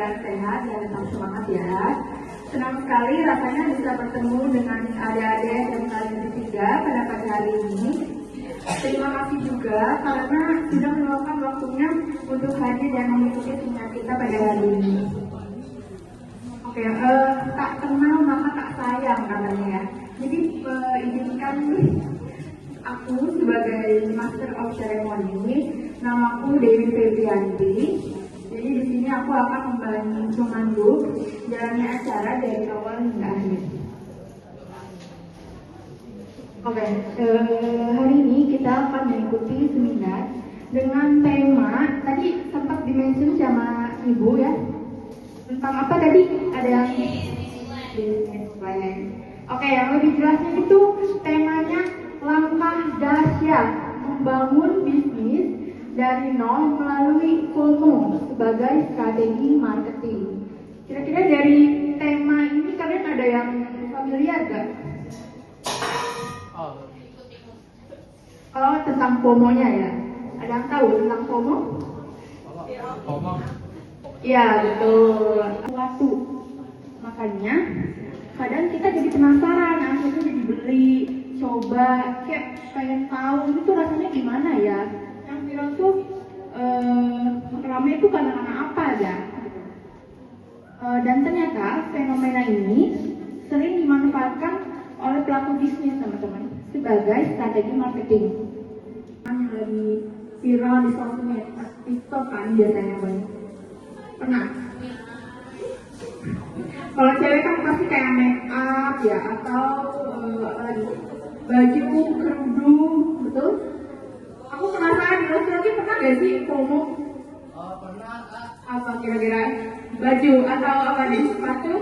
keadaan sehat dan tetap semangat ya. Senang sekali rasanya bisa bertemu dengan adik-adik yang kalian ketiga pada pagi hari ini. Terima kasih juga karena sudah meluangkan waktunya untuk hadir dan mengikuti seminar kita pada hari ini. Oke, tak kenal maka tak sayang katanya ya. Jadi izinkan aku sebagai Master of Ceremony, namaku Dewi Febrianti. Jadi di sini aku akan memandu jalannya acara dari awal hingga akhir. Oke, hari ini kita akan mengikuti seminar dengan tema tadi sempat dimention sama Ibu ya. Tentang apa tadi? Ada yang business plan. Oke, yang lebih jelasnya itu temanya langkah dahsyat membangun bisnis dari nol melalui FOMO sebagai strategi marketing. Kira-kira dari tema ini kalian ada yang familiar gak? Kalau tentang FOMO-nya ya, ada yang tahu tentang FOMO? FOMO? Iya betul. Waktu makanya kadang kita jadi penasaran, akhirnya jadi beli, coba, kayak pengen tahu itu rasanya gimana ya. Yang viral tuh ramai itu karena apa aja. Dan ternyata fenomena ini sering dimanfaatkan oleh pelaku bisnis teman-teman sebagai strategi marketing. Yang lagi viral di sosmed, TikTok kan biasanya banyak. Pernah? Kalau cewek kan pasti kayak make up ya atau baju, kerudung, betul? Aku penasaran, laki-laki pernah gak sih FOMO? Pernah. Apa kira-kira? Baju atau apa nih? Sepatu?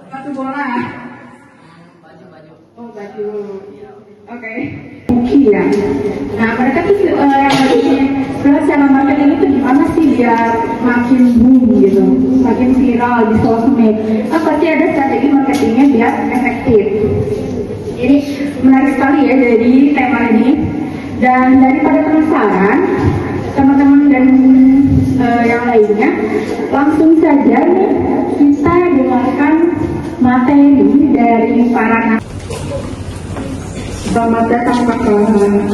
Sepatu bola? Baju. Oh baju. Oke. Iya. Nah mereka tuh yang lagi belajar marketing itu gimana sih biar makin boom gitu, makin viral di sosmed. Pasti ada strategi marketingnya biar efektif. Jadi menarik sekali ya dari tema ini. Dan daripada penasaran, teman-teman dan yang lainnya, langsung saja nih kita dengarkan materi dari para. Selamat datang Pak Kawan.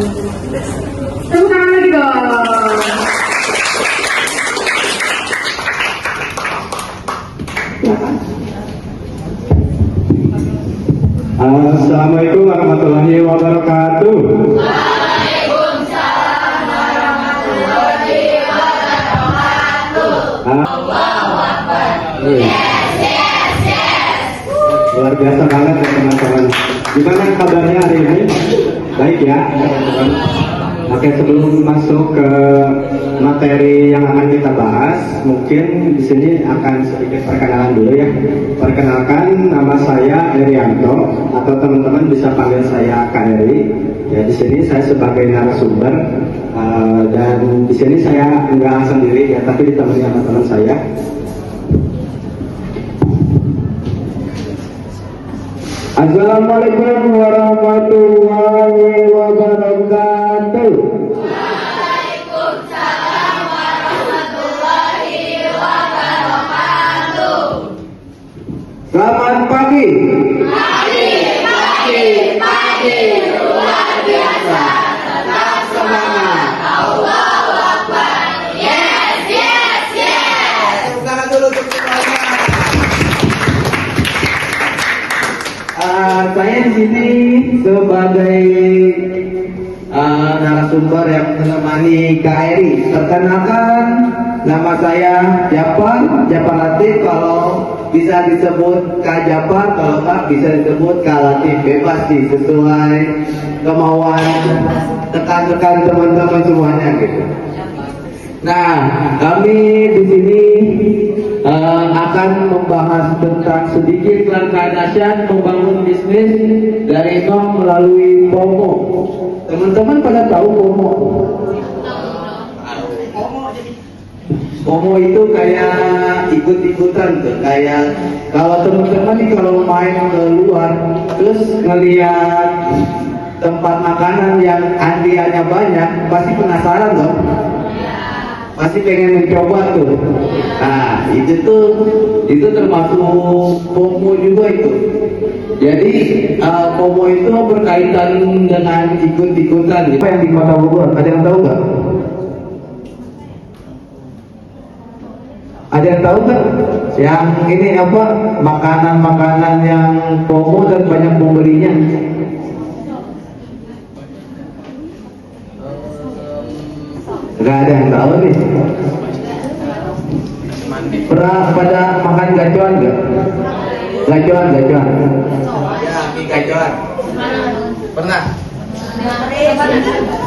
Tepuk tangan lagi dong. Silakan. Assalamualaikum warahmatullahi wabarakatuh. Waalaikumsalam warahmatullahi wabarakatuh. Allahu Akbar. Yes. Luar biasa banget ya teman-teman. Gimana kabarnya hari ini? Baik ya teman-teman. Oke, sebelum masuk ke materi yang akan kita bahas, mungkin di sini akan sedikit perkenalan dulu ya. Perkenalkan, nama saya Erianto atau teman-teman bisa panggil saya Kak Eri. Ya, di sini saya sebagai narasumber dan di sini saya enggak sendiri ya, tapi ditemani sama teman saya. Assalamualaikum warahmatullahi wabarakatuh. Waalaikumsalam warahmatullahi wabarakatuh. Selamat pagi. Pagi, luar biasa. Tetap semangat. Allahu Akbar. Yes. Tangan dulu untuk semuanya. Saya di sini sebagai narasumber yang menemani Kak Eri. Perkenalkan, nama saya Japar Latif. Kalau bisa disebut Kak Japar, kalau tak bisa disebut Kak Latif. Bebas sih, sesuai kemauan rekan-rekan teman-teman semuanya gitu. Nah, kami di sini akan membahas tentang sedikit langkah dahsyat membangun bisnis dari nol melalui FOMO. Teman-teman pada tahu FOMO? FOMO itu kayak ikut-ikutan tuh, kayak kalau teman-teman nih kalau main keluar terus ngelihat tempat makanan yang antriannya banyak, pasti penasaran loh. Pasti pasti pengen mencoba tuh. Nah, itu termasuk FOMO juga itu. Jadi FOMO itu berkaitan dengan ikut-ikutan. Apa yang di Kota Bogor? Ada yang tahu nggak? Ada yang tahu nggak? Yang ini apa? Makanan-makanan yang FOMO dan banyak pembelinya. Nggak ada yang tahu nih. Pernah pada makan gacoan nggak? Gacoan. Ya, mie gacoan. Pernah?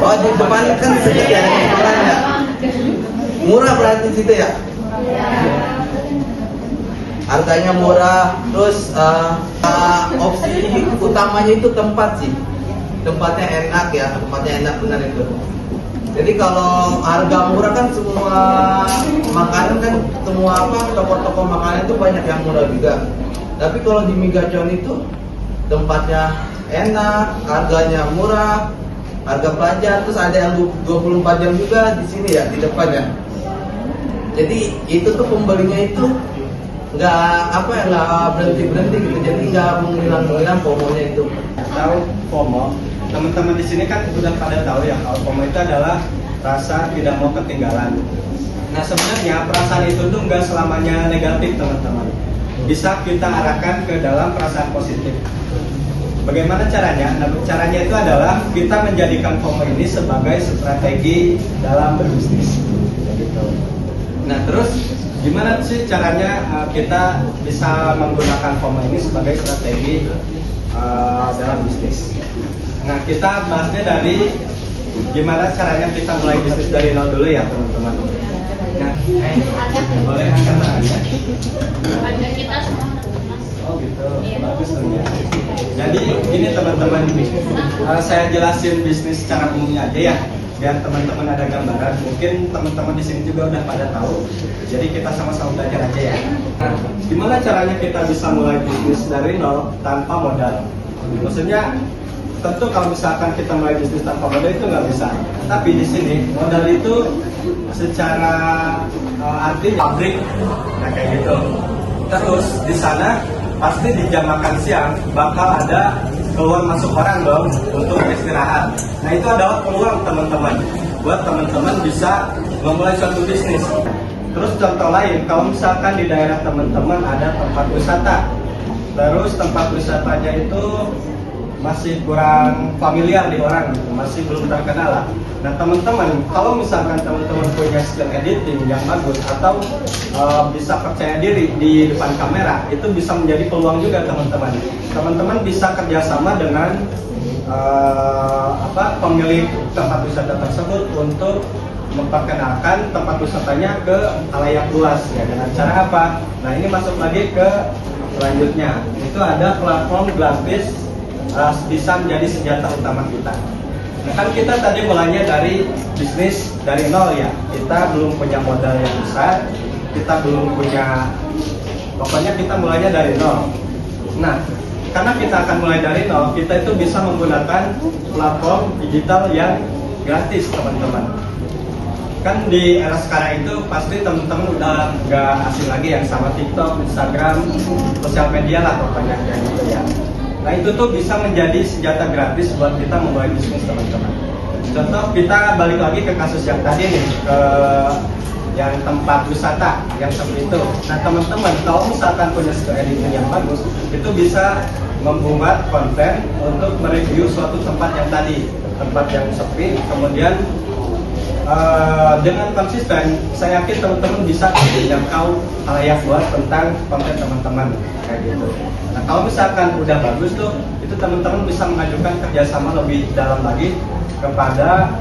Oh, di depan kan situ ya, murah ya. Murah berarti situ ya. Harganya murah, terus opsi utamanya itu tempat sih. Tempatnya enak ya, tempatnya enak benar itu. Jadi kalau harga murah kan semua makanan kan semua toko-toko makanan itu banyak yang murah juga. Tapi kalau di mie gacoan itu tempatnya enak, harganya murah, harga pelajar, terus ada yang 24 jam juga di sini ya, di depan ya. Jadi itu tuh pembelinya itu nggak berhenti gitu, jadi nggak menghilang FOMO-nya itu. Tahu FOMO, teman-teman di sini kan sudah pada tahu ya kalau FOMO itu adalah rasa tidak mau ketinggalan. Nah sebenarnya perasaan itu tuh nggak selamanya negatif teman-teman, bisa kita arahkan ke dalam perasaan positif. Bagaimana caranya? Nah caranya itu adalah kita menjadikan FOMO ini sebagai strategi dalam berbisnis. Gitu. Nah terus gimana sih caranya kita bisa menggunakan FOMO ini sebagai strategi dalam bisnis? Nah kita bahasnya dari gimana caranya kita mulai bisnis dari nol dulu ya teman-teman. Nah, boleh angkat tangannya. Oh gitu, bagus dong ya. Jadi gini teman-teman, saya jelasin bisnis secara umumnya aja ya, biar teman-teman ada gambaran. Mungkin teman-teman di sini juga udah pada tahu. Jadi kita sama-sama belajar aja ya. Nah, gimana caranya kita bisa mulai bisnis dari nol tanpa modal? Maksudnya tentu kalau misalkan kita mulai bisnis tanpa modal itu nggak bisa. Tapi di sini modal itu secara arti pabrik, nah kayak gitu. Terus di sana pasti di jam makan siang bakal ada keluar masuk orang dong untuk istirahat. Nah itu adalah peluang teman-teman buat teman-teman bisa memulai suatu bisnis. Terus contoh lain, kalau misalkan di daerah teman-teman ada tempat wisata, terus tempat wisatanya itu masih kurang familiar di orang, masih belum terkenal lah. Nah teman-teman, kalau misalkan teman-teman punya skill editing yang bagus atau bisa percaya diri di depan kamera, itu bisa menjadi peluang juga teman-teman. Teman-teman bisa kerjasama dengan pemilik tempat wisata tersebut untuk memperkenalkan tempat wisatanya ke khalayak luas ya. Dengan cara apa? Nah ini masuk lagi ke selanjutnya, itu ada platform gratis bisa menjadi senjata utama kita. Nah kan kita tadi mulainya dari bisnis dari nol ya, kita belum punya modal yang besar, kita belum punya, pokoknya kita mulainya dari nol. Nah karena kita akan mulai dari nol, kita itu bisa menggunakan platform digital yang gratis teman-teman. Kan di era sekarang itu pasti teman-teman udah nggak asing lagi yang sama TikTok, Instagram, sosial media lah pokoknya kayak gitu ya. Nah itu tuh bisa menjadi senjata gratis buat kita memulai bisnis teman-teman. Contoh kita balik lagi ke kasus yang tadi nih, ke yang tempat wisata yang seperti itu. Nah teman-teman kalau misalkan punya skill editing yang bagus, itu bisa membuat konten untuk mereview suatu tempat yang tadi, tempat yang sepi, kemudian dengan konsisten, saya yakin teman-teman bisa menjangkau khalayak luas tentang konten teman-teman kayak gitu. Nah kalau misalkan udah bagus tuh, itu teman-teman bisa mengajukan kerjasama lebih dalam lagi kepada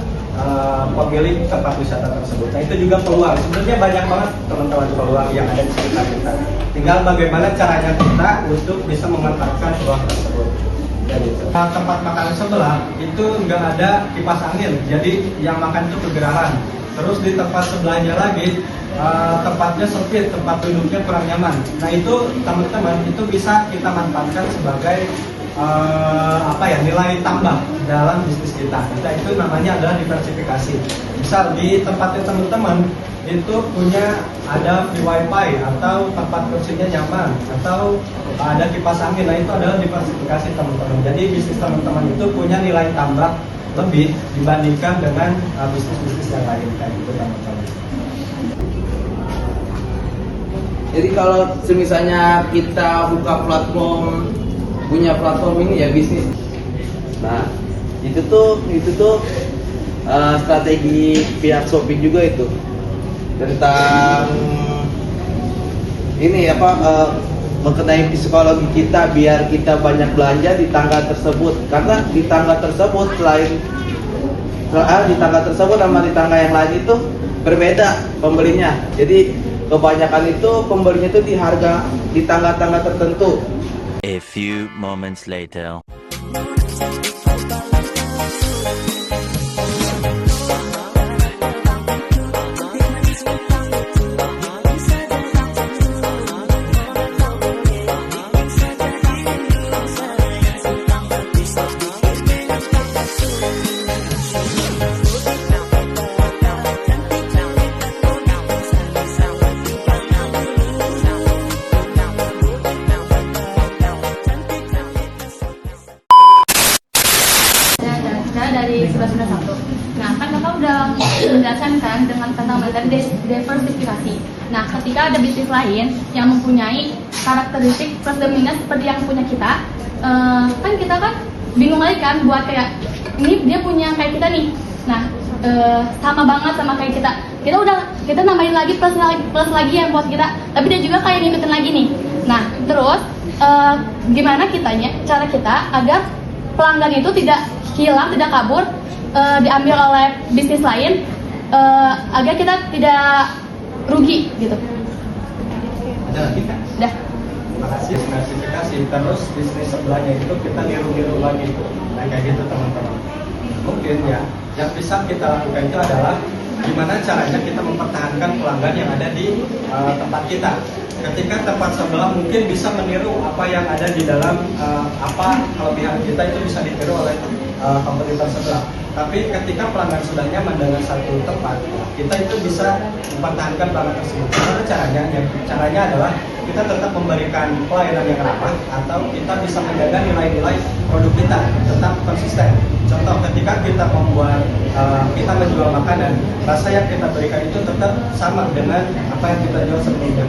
pemilik tempat wisata tersebut. Nah itu juga peluang. Sebenarnya banyak banget teman-teman peluang yang ada di sekitar kita. Tinggal bagaimana caranya kita untuk bisa memanfaatkan peluang tersebut. Nah, tempat makan sebelah itu nggak ada kipas angin, jadi yang makan itu kegerahan. Terus di tempat sebelahnya lagi tempatnya sempit, tempat duduknya kurang nyaman. Nah itu teman-teman itu bisa kita manfaatkan sebagai nilai tambah dalam bisnis kita. Itu namanya adalah diversifikasi. Misal di tempatnya teman-teman itu punya ada free wifi atau tempat kursinya nyaman atau ada kipas angin, nah itu adalah diversifikasi teman-teman. Jadi bisnis teman-teman itu punya nilai tambah lebih dibandingkan dengan bisnis-bisnis yang lain kayak gitu teman-teman. Jadi kalau semisalnya kita buka platform, punya platform ini ya bisnis. Nah itu tuh strategi pihak Shopee juga itu tentang ini mengenai psikologi kita biar kita banyak belanja di tanggal tersebut, karena di tanggal tersebut di tanggal tersebut sama di tanggal yang lain itu berbeda pembelinya. Jadi kebanyakan itu pembelinya itu di tanggal-tanggal tertentu. A few moments later. Dari 1191. Nah, kan Kakak udah menjelaskan kan dengan tentang materi diversifikasi. Nah, ketika ada bisnis lain yang mempunyai karakteristik plus dan minus seperti yang punya kita, kan kita kan bingung lagi kan buat kayak ini dia punya kayak kita nih. Nah, sama banget sama kayak kita. Kita nambahin lagi plus lagi yang buat kita, tapi dia juga kayak ngikutin lagi nih. Nah, terus gimana cara kita agar pelanggan itu tidak hilang, tidak kabur, diambil oleh bisnis lain, agar kita tidak rugi gitu. Ada lagi kan? Dah. Makasih diversifikasi. Terus bisnis sebelahnya itu kita niru-niru lagi. Nah kayak gitu teman-teman. Mungkin ya yang bisa kita lakukan itu adalah gimana caranya kita mempertahankan pelanggan yang ada di tempat kita. Ketika tempat sebelah mungkin bisa meniru apa yang ada di dalam apa kelebihan kita itu bisa ditiru oleh kompetitor sebelah. Tapi ketika pelanggan sudah nyaman dengan satu tempat, kita itu bisa mempertahankan pelanggan tersebut. Gimana caranya? Caranya adalah kita tetap memberikan pelayanan yang ramah atau kita bisa menjaga nilai-nilai produk kita tetap konsisten. Contoh ketika kita kita menjual makanan, rasa yang kita berikan itu tetap sama dengan apa yang kita jual sebelumnya.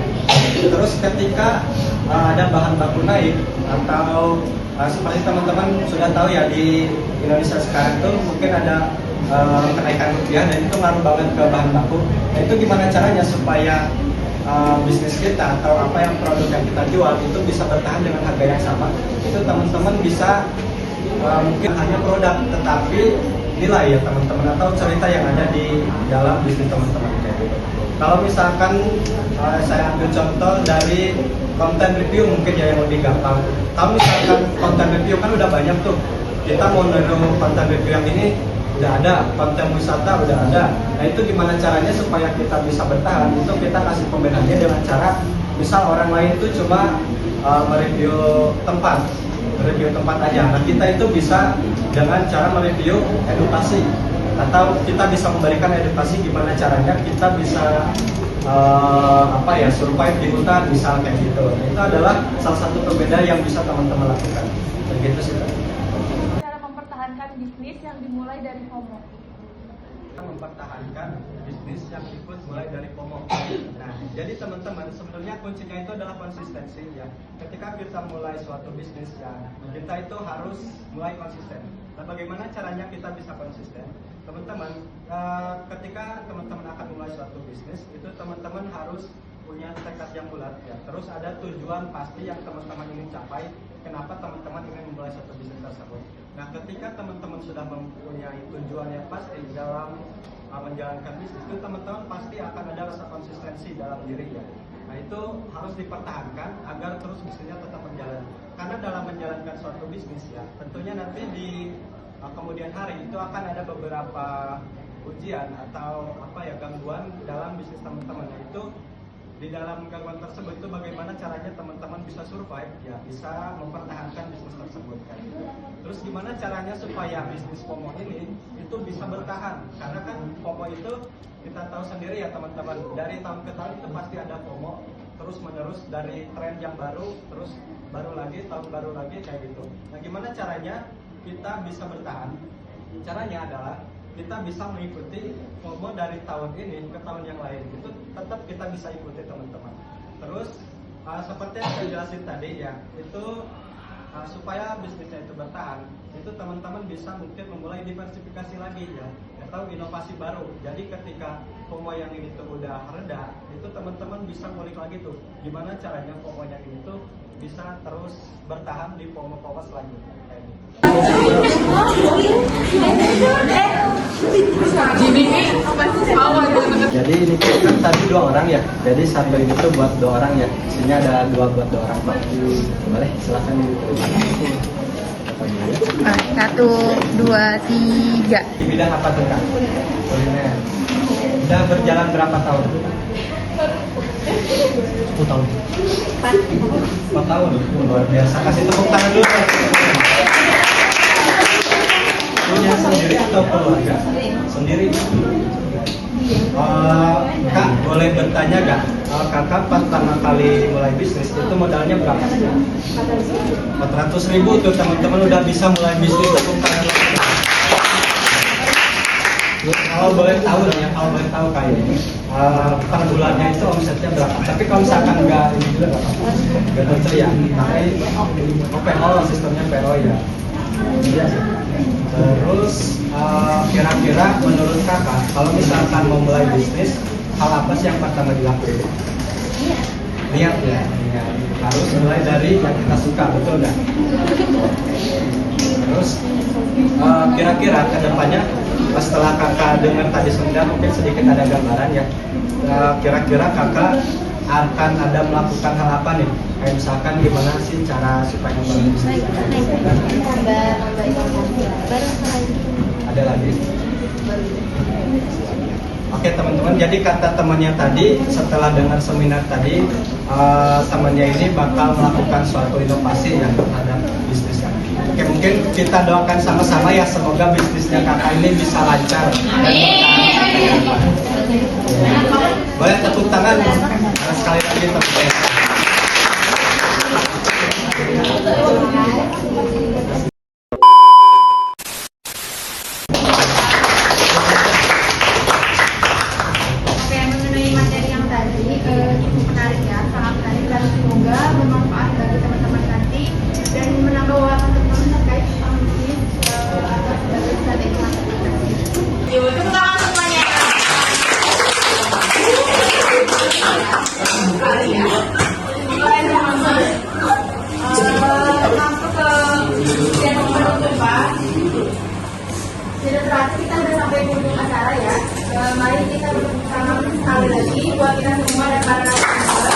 Terus ketika ada bahan baku naik atau seperti teman-teman sudah tahu ya di Indonesia sekarang tuh mungkin ada kenaikan rupiah dan itu ngaruh banget ke bahan baku. Nah, itu gimana caranya supaya bisnis kita atau apa yang produk yang kita jual itu bisa bertahan dengan harga yang sama? Itu teman-teman bisa mungkin hanya produk tetapi nilai ya teman-teman atau cerita yang ada di dalam bisnis teman-teman kayak gitu. Kalau misalkan saya ambil contoh dari konten review mungkin ya yang lebih gampang. Kalau misalkan konten review kan udah banyak tuh. Kita mau niru konten review yang ini udah ada, konten wisata udah ada. Nah itu gimana caranya supaya kita bisa bertahan? Itu kita kasih pembedanya dengan cara misal orang lain itu cuma mereview tempat aja. Nah kita itu bisa dengan cara mereview edukasi atau kita bisa memberikan edukasi gimana caranya kita bisa survive di hutan misal kayak gitu. Itu adalah salah satu pembeda yang bisa teman-teman lakukan. Begitu sih. Cara mempertahankan bisnis yang dimulai dari FOMO. Mempertahankan bisnis yang ikut mulai dari FOMO. Nah, jadi teman-teman sebenarnya kuncinya itu adalah konsistensi ya. Ketika kita mulai suatu bisnis ya, kita itu harus mulai konsisten. Nah, bagaimana caranya kita bisa konsisten? Teman-teman, ketika teman-teman akan mulai suatu bisnis, itu teman-teman harus punya tekad yang bulat ya. Terus ada tujuan pasti yang teman-teman ingin capai. Kenapa teman-teman ingin memulai suatu bisnis tersebut? Nah, ketika teman-teman sudah mempunyai tujuan yang pasti dalam menjalankan bisnis, itu teman-teman pasti akan ada rasa konsistensi dalam dirinya. Nah, itu harus dipertahankan agar terus bisnisnya tetap berjalan. Karena dalam menjalankan suatu bisnis ya, tentunya nanti di kemudian hari itu akan ada beberapa ujian atau gangguan dalam bisnis teman-teman. Nah, itu di dalam gangguan tersebut itu bagaimana caranya teman-teman bisa survive, ya bisa mempertahankan bisnis tersebut kan. Terus gimana caranya supaya bisnis FOMO ini itu bisa bertahan, karena kan FOMO itu kita tahu sendiri ya teman-teman, dari tahun ke tahun itu pasti ada FOMO terus menerus, dari tren yang baru terus baru lagi, tahun baru lagi kayak gitu. Nah gimana caranya kita bisa bertahan? Caranya adalah kita bisa mengikuti FOMO dari tahun ini ke tahun yang lain, itu tetap kita bisa ikuti teman-teman. Terus seperti yang saya jelasin tadi ya, itu supaya bisnisnya itu bertahan, itu teman-teman bisa mungkin memulai diversifikasi lagi ya, atau inovasi baru. Jadi ketika FOMO yang ini tuh udah reda, itu teman-teman bisa ngulik lagi tuh gimana caranya FOMO yang ini tuh bisa terus bertahan di FOMO selanjutnya kayak gitu. Jadi ini kan tadi 2 orang ya. Jadi satu ini tuh buat 2 orang ya. Isinya ada 2 buat 2 orang Pak. Boleh silakan diterima. 1, 2, 3. Di bidang apa tuh Kak? Kuliner. Udah berjalan berapa tahun? 10 tahun. 4 tahun. Luar biasa. Kasih tepuk tangan dulu. Punya sendiri atau keluarga? Sendiri. Kak, boleh bertanya gak? Kakak pertama kali mulai bisnis itu modalnya berapa? 400.000 tuh teman-teman udah bisa mulai bisnis. Tepuk tangan. Kalau boleh tahu ya, kalau boleh tahu kayak ini per bulannya itu omsetnya berapa? Tapi kalau misalkan nggak ini juga nggak apa-apa, nggak tentu ya. Tapi PO sistemnya PO ya. Iya sih. Terus kira-kira menurut kakak, kalau misalkan mau mulai bisnis, hal apa sih yang pertama dilakukan? Niat ya, niat. Harus mulai dari yang kita suka, betul nggak? Terus kira-kira kedepannya setelah kakak dengar tadi sudah mungkin sedikit ada gambaran ya, kira-kira kakak akan ada melakukan hal apa nih? Kayak misalkan gimana sih cara supaya membangun bisnis? Ada lagi? Oke teman-teman, jadi kata temannya tadi setelah dengar seminar tadi, temannya ini bakal melakukan suatu inovasi yang terhadap bisnisnya. Oke, mungkin kita doakan sama-sama ya, semoga bisnisnya kakak ini bisa lancar. Boleh tepuk tangan sekali lagi teman-teman. Oke, mengenai materi yang tadi cukup menarik ya, sangat menarik dan semoga bermanfaat bagi teman-teman nanti dan menambah wawasan teman-teman terkait bisnis atau sebagai strategi marketing. Tepuk tangan semuanya. Masuk ke yang penutup Pak. Tidak terasa kita sudah sampai di ujung acara ya. Mari kita bertepuk tangan sekali lagi buat kita semua dan para narasumber.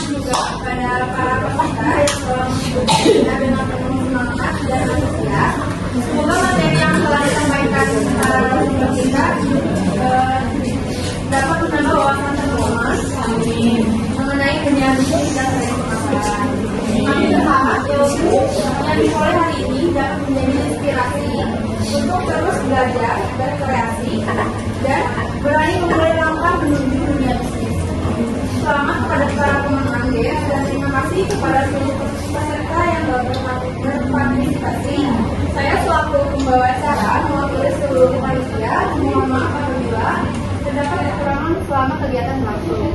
Juga kepada para peserta yang telah mengikuti kita dengan penuh semangat dan antusias. Semoga materi yang telah disampaikan para narasumber kita dapat menambah wawasan teman-teman mengenai dunia bisnis dan pemasaran. Kami berharap ilmu yang diperoleh hari ini dapat menjadi inspirasi untuk terus belajar, berkreasi, dan berani memulai langkah menuju dunia bisnis. Selamat kepada para pemenang dan terima kasih kepada seluruh peserta yang berpartisipasi. Saya selaku pembawa acara mewakili seluruh panitia, mohon maaf apabila terdapat kekurangan selama kegiatan berlangsung.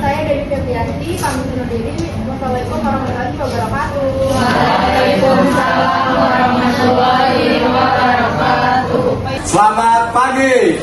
Saya Dewi Febrianti, pamit undur diri. Wassalamualaikum warahmatullahi wabarakatuh. Waalaikumsalam warahmatullahi wabarakatuh. Selamat pagi.